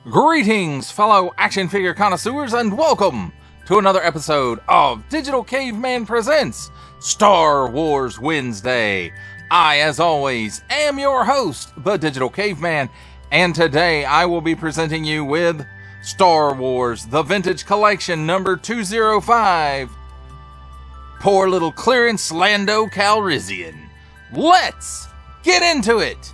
Greetings, fellow action figure connoisseurs, and welcome to another episode of Digital Caveman Presents Star Wars Wednesday. I, as always, am your host, the Digital Caveman, and today I will be presenting you with Star Wars The Vintage Collection number 205. Poor little clearance Lando Calrissian. Let's get into it!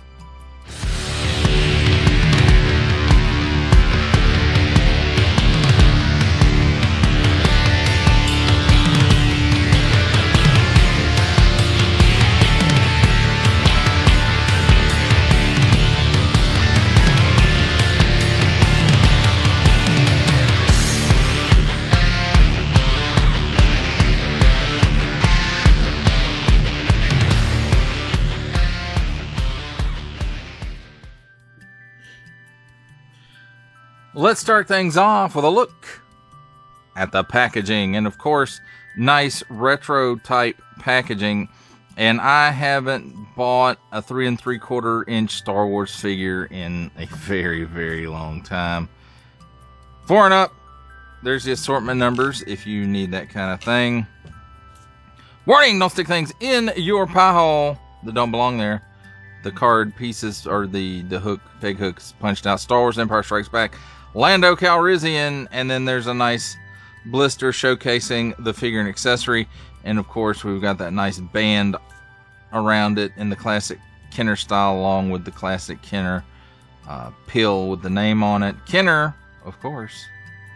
Let's start things off with a look at the packaging, and of course, nice retro type packaging. And I haven't bought a 3 3/4 inch Star Wars figure in a very, very long time. 4 and up, there's the assortment numbers if you need that kind of thing. Warning, don't stick things in your pie hole that don't belong there. The card pieces or the hook, peg hooks punched out. Star Wars Empire Strikes Back, Lando Calrissian, and then there's a nice blister showcasing the figure and accessory. And of course, we've got that nice band around it in the classic Kenner style, along with the classic Kenner pill with the name on it. Kenner, of course,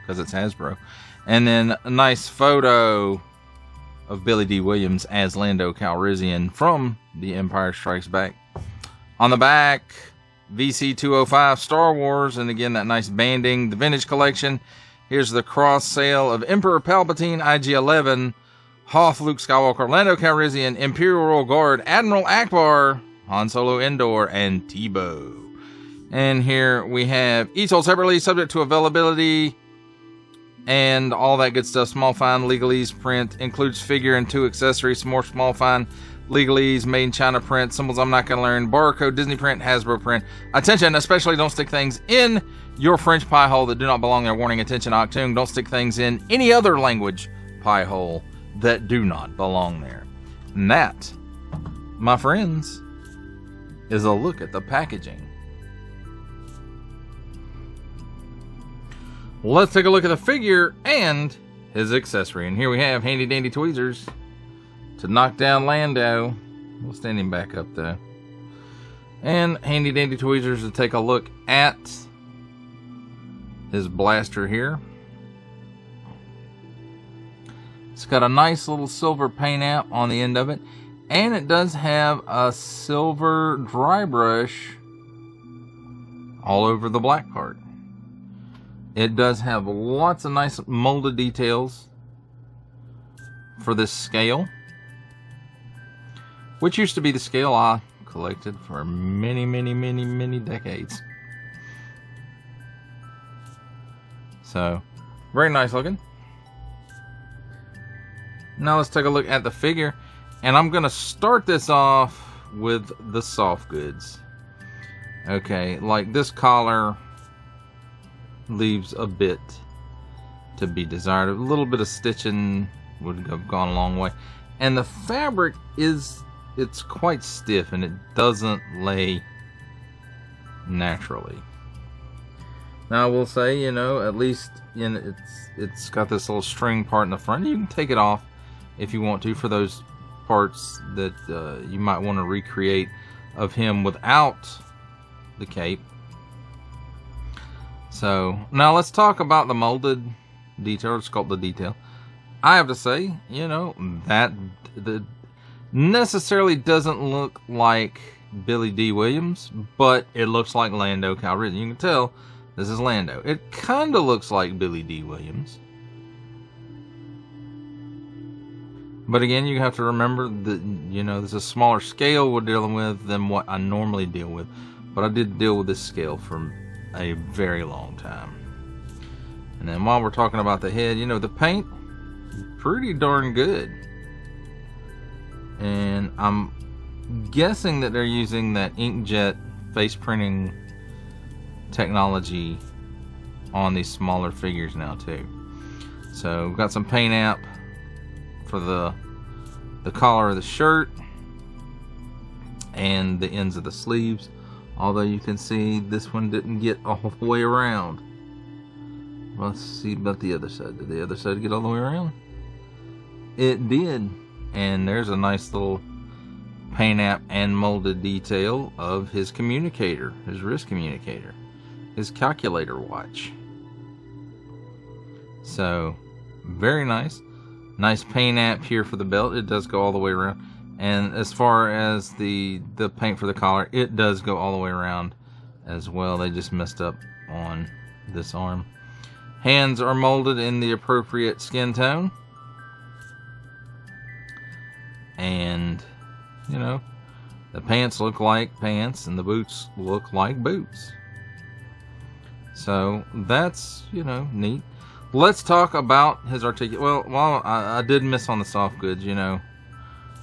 because it's Hasbro. And then a nice photo of Billy D. Williams as Lando Calrissian from The Empire Strikes Back. On the back, VC 205 Star Wars, and again that nice banding, the Vintage Collection. Here's the cross sale of Emperor Palpatine IG-11, Hoth Luke Skywalker, Lando Calrissian, Imperial Royal Guard, Admiral Akbar, Han Solo Endor, and Tebow. And here we have each sold separately, subject to availability and all that good stuff. Small fine legalese print, includes figure and 2 accessories, some more small fine legalese, made in China print, symbols I'm not going to learn, barcode, Disney print, Hasbro print. Attention, especially don't stick things in your French pie hole that do not belong there. Warning, attention, Octoon, don't stick things in any other language pie hole that do not belong there. And that, my friends, is a look at the packaging. Let's take a look at the figure and his accessory. And here we have handy dandy tweezers to knock down Lando. We'll stand him back up though. And handy dandy tweezers to take a look at his blaster here. It's got a nice little silver paint out on the end of it. And it does have a silver dry brush all over the black part. It does have lots of nice molded details for this scale, which used to be the scale I collected for many decades. So, very nice looking. Now let's take a look at the figure, and I'm going to start this off with the soft goods. Okay, like this collar leaves a bit to be desired. A little bit of stitching would have gone a long way. And the fabric it's quite stiff and it doesn't lay naturally. Now I will say, at least it's got this little string part in the front. You can take it off if you want to for those parts that you might want to recreate of him without the cape. So now let's talk about the molded detail, or sculpted detail. I have to say, that necessarily doesn't look like Billy D. Williams, but it looks like Lando Calrissian. You can tell this is Lando. It kind of looks like Billy D. Williams. But again, you have to remember that, this is a smaller scale we're dealing with than what I normally deal with. But I did deal with this scale for a very long time. And then while we're talking about the head, the paint, pretty darn good. And I'm guessing that they're using that inkjet face printing technology on these smaller figures now too. So we've got some paint app for the collar of the shirt and the ends of the sleeves, although you can see this one didn't get all the way around. Let's see about the other side. Did the other side get all the way around? It did. And there's a nice little paint app and molded detail of his communicator, his wrist communicator, his calculator watch. So very nice. Nice paint app here for the belt. It does go all the way around. And as far as the paint for the collar, it does go all the way around as well. They just messed up on this arm. Hands are molded in the appropriate skin tone. And, you know, the pants look like pants and the boots look like boots. So that's, you know, neat. Let's talk about his articulation. Well, I did miss on the soft goods, you know.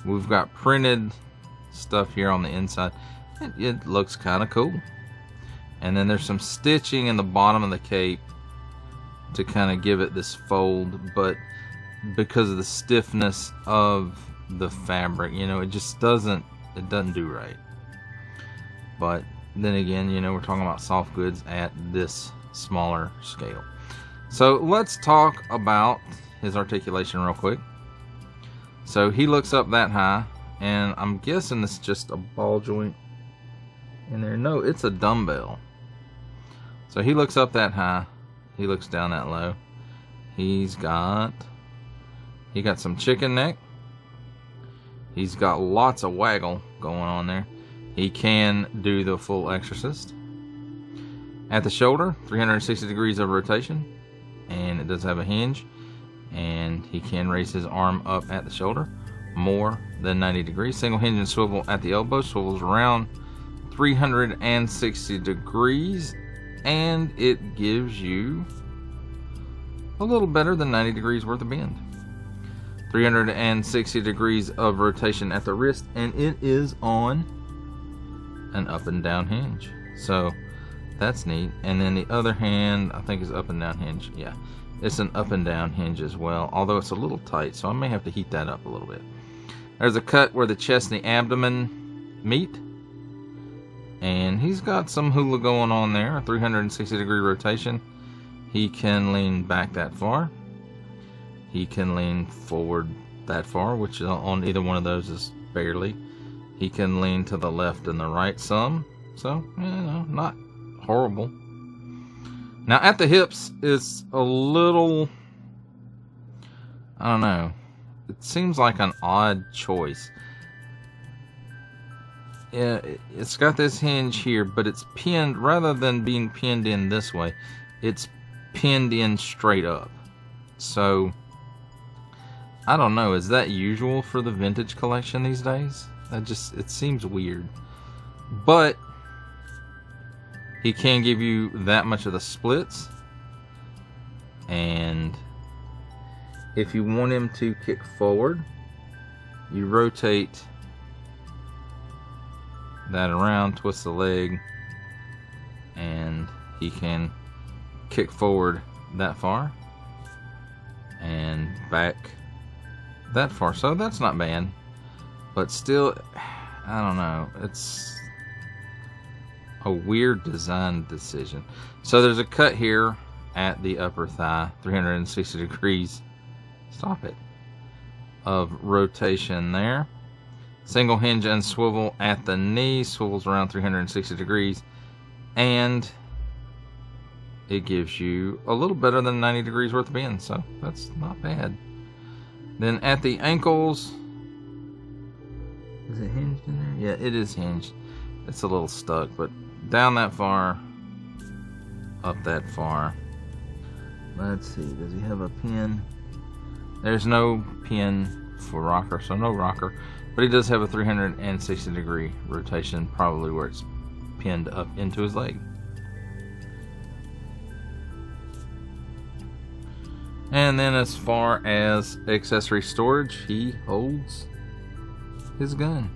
We've got printed stuff here on the inside. It looks kind of cool. And then there's some stitching in the bottom of the cape to kind of give it this fold, but because of the stiffness of the fabric, you know, it just doesn't do right. But then again, you know, we're talking about soft goods at this smaller scale. So let's talk about his articulation real quick. So he looks up that high, and I'm guessing it's just a ball joint in there. No, it's a dumbbell. So he looks up that high, he looks down that low. He got some chicken neck. He's got lots of waggle going on there. He can do the full exorcist. At the shoulder, 360 degrees of rotation. And it does have a hinge. And he can raise his arm up at the shoulder more than 90 degrees. Single hinge and swivel at the elbow. Swivels around 360 degrees. And it gives you a little better than 90 degrees worth of bend. 360 degrees of rotation at the wrist, and it is on an up and down hinge. So that's neat. And then the other hand, I think, is up and down hinge. Yeah, it's an up and down hinge as well, although it's a little tight, so I may have to heat that up a little bit. There's a cut where the chest and the abdomen meet, and he's got some hula going on there, a 360 degree rotation. He can lean back that far. He can lean forward that far, which on either one of those is barely. He can lean to the left and the right some. So, you know, not horrible. Now, at the hips, it's a little, I don't know. It seems like an odd choice. It's got this hinge here, but it's pinned, rather than being pinned in this way, it's pinned in straight up. So, I don't know, is that usual for the vintage collection these days? It seems weird. But he can give you that much of the splits. And if you want him to kick forward, you rotate that around, twist the leg, and he can kick forward that far and back that far. So that's not bad, but still, I don't know, it's a weird design decision. So there's a cut here at the upper thigh, 360 degrees, stop it, of rotation there. Single hinge and swivel at the knee, swivels around 360 degrees, and it gives you a little better than 90 degrees worth of bend, so that's not bad. Then at the ankles, is it hinged in there? Yeah, it is hinged. It's a little stuck, but down that far, up that far. Let's see, does he have a pin? There's no pin for rocker, so no rocker. But he does have a 360 degree rotation, probably where it's pinned up into his leg. And then as far as accessory storage, he holds his gun.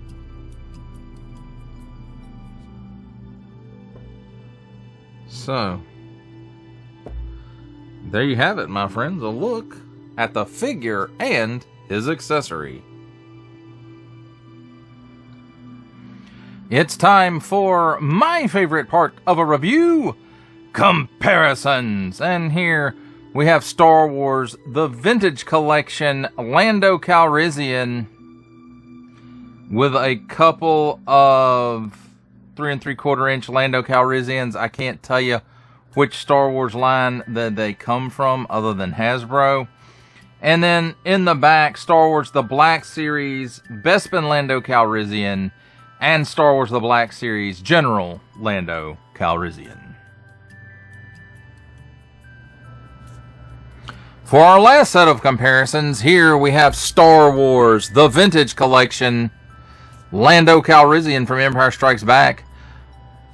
So, there you have it, my friends. A look at the figure and his accessory. It's time for my favorite part of a review, comparisons. And here we have Star Wars, the Vintage Collection, Lando Calrissian, with a couple of 3 3/4 inch Lando Calrissians. I can't tell you which Star Wars line that they come from other than Hasbro. And then in the back, Star Wars the Black Series, Bespin Lando Calrissian, and Star Wars the Black Series, General Lando Calrissian. For our last set of comparisons, here we have Star Wars, the Vintage Collection, Lando Calrissian from Empire Strikes Back,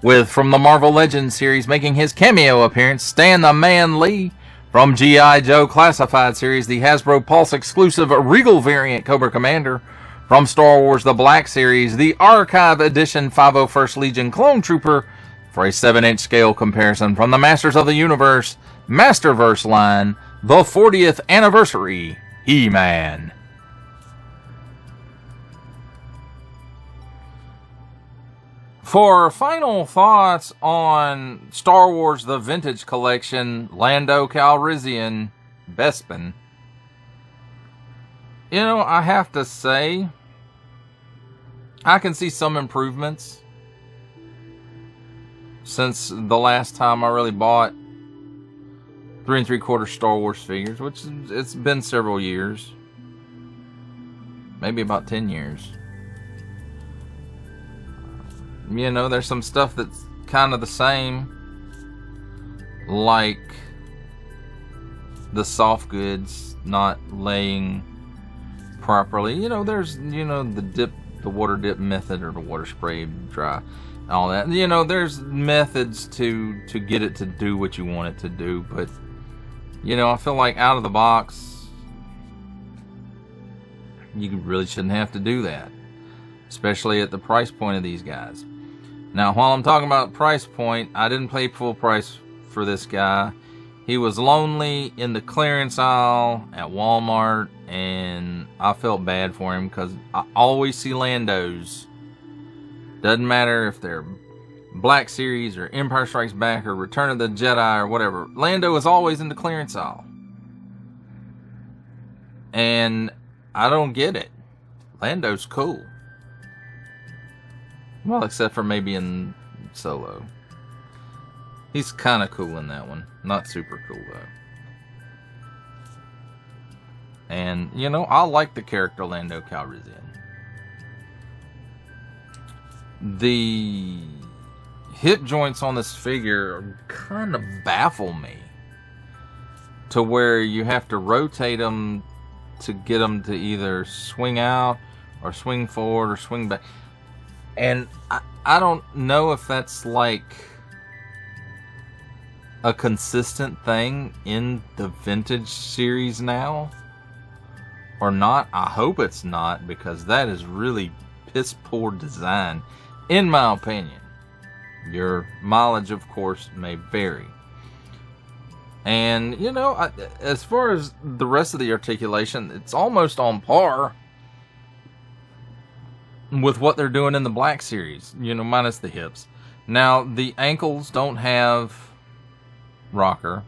with, from the Marvel Legends series, making his cameo appearance, Stan the Man Lee. From G.I. Joe Classified series, the Hasbro Pulse exclusive Regal variant Cobra Commander. From Star Wars the Black Series, the Archive Edition 501st Legion Clone Trooper. For a 7-inch scale comparison, from the Masters of the Universe Masterverse line, the 40th Anniversary He-Man. For final thoughts on Star Wars the Vintage Collection, Lando Calrissian, Bespin, you know, I have to say, I can see some improvements since the last time I really bought 3 3/4 Star Wars figures, which it's been several years, maybe about 10 years. You know, there's some stuff that's kind of the same, like the soft goods not laying properly. You know, there's, you know, the water dip method, or the water spray dry, all that. You know, there's methods to get it to do what you want it to do, but, you know, I feel like out of the box, you really shouldn't have to do that, especially at the price point of these guys. Now, while I'm talking about price point, I didn't pay full price for this guy. He was lonely in the clearance aisle at Walmart, and I felt bad for him because I always see Landos. Doesn't matter if they're Black Series or Empire Strikes Back or Return of the Jedi or whatever. Lando is always in the clearance aisle. And I don't get it. Lando's cool. Well, except for maybe in Solo. He's kind of cool in that one. Not super cool, though. And, you know, I like the character Lando Calrissian. The hip joints on this figure kind of baffle me, to where you have to rotate them to get them to either swing out or swing forward or swing back. And I don't know if that's like a consistent thing in the vintage series now or not. I hope it's not, because that is really piss poor design, in my opinion. Your mileage, of course, may vary. And, you know, as far as the rest of the articulation, it's almost on par with what they're doing in the Black Series, you know, minus the hips. Now, the ankles don't have rocker.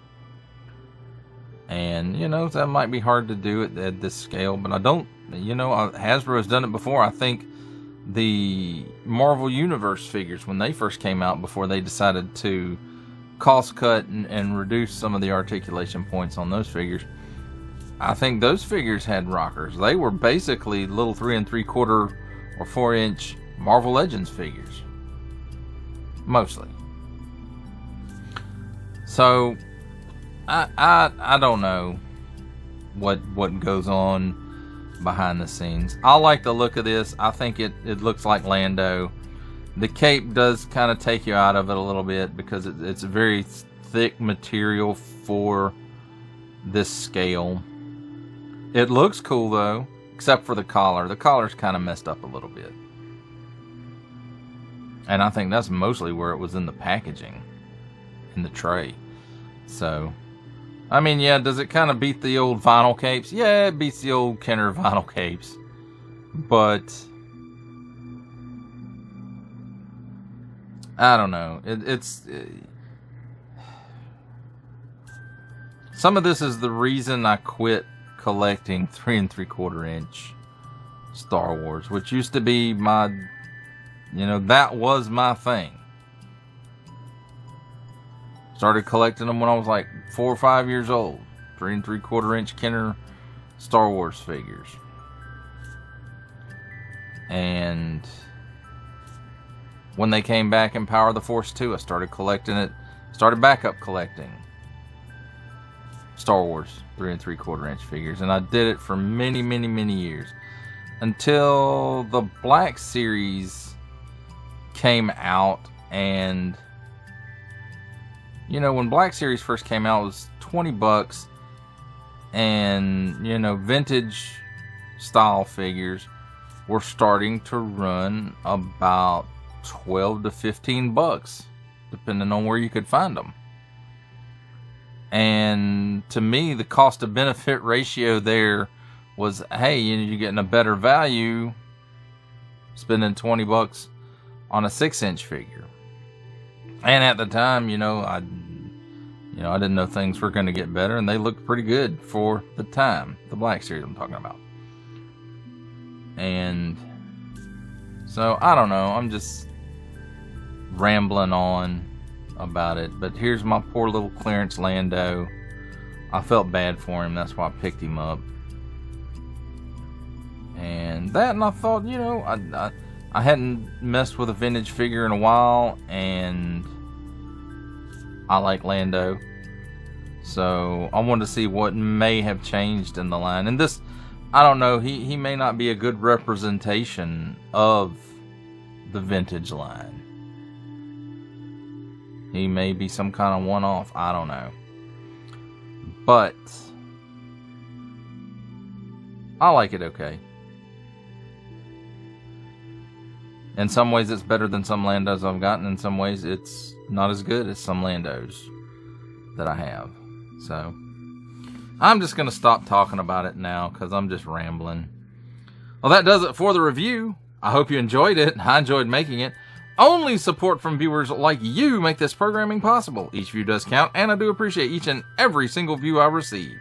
And, you know, that might be hard to do at this scale, but I don't, you know, Hasbro has done it before. I think the Marvel Universe figures, when they first came out, before they decided to cost cut and reduce some of the articulation points on those figures, I think those figures had rockers. They were basically little 3 3/4 or 4-inch Marvel Legends figures, mostly. So I don't know what goes on behind the scenes. I like the look of this. I think it looks like Lando. The cape does kind of take you out of it a little bit, because it's a very thick material for this scale. It looks cool though, except for the collar. The collar's kind of messed up a little bit. And I think that's mostly where it was in the packaging. in the tray. So, I mean, yeah, does it kind of beat the old vinyl capes? Yeah, it beats the old Kenner vinyl capes. But I don't know. Some of this is the reason I quit collecting 3 3/4 inch Star Wars, which used to be my, that was my thing. Started collecting them when I was like 4 or 5 years old. 3 3/4 inch Kenner Star Wars figures. And when they came back in Power of the Force 2, I started collecting it. Started back up collecting Star Wars 3 3/4 inch figures. And I did it for many, many, many years. Until the Black Series came out. And, when Black Series first came out, it was $20. And, vintage style figures were starting to run about $12 to $15, depending on where you could find them. And to me, the cost to benefit ratio there was, hey, you're getting a better value spending $20 on a 6-inch figure. And at the time, I didn't know things were going to get better, and they looked pretty good for the time. The Black Series I'm talking about. And so, I don't know. I'm just rambling on about it. But here's my poor little clearance Lando. I felt bad for him. That's why I picked him up. And I thought, I hadn't messed with a vintage figure in a while. And I like Lando. So I wanted to see what may have changed in the line. And this, I don't know, he may not be a good representation of the vintage line. He may be some kind of one-off, I don't know. But I like it okay. In some ways it's better than some Landos I've gotten. In some ways it's not as good as some Landos that I have. So I'm just going to stop talking about it now because I'm just rambling. Well, that does it for the review. I hope you enjoyed it. I enjoyed making it. Only support from viewers like you make this programming possible. Each view does count, and I do appreciate each and every single view I receive.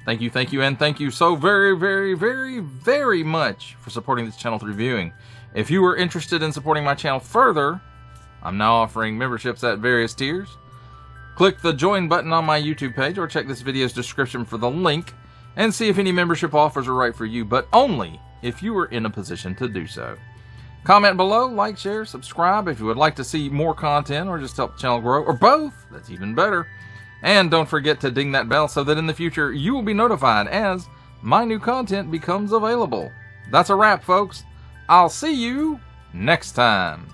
Thank you, and thank you so very, very, very, very much for supporting this channel through viewing. If you are interested in supporting my channel further, I'm now offering memberships at various tiers. Click the join button on my YouTube page or check this video's description for the link and see if any membership offers are right for you, but only if you are in a position to do so. Comment below, like, share, subscribe if you would like to see more content or just help the channel grow, or both. That's even better. And don't forget to ding that bell so that in the future you will be notified as my new content becomes available. That's a wrap, folks. I'll see you next time.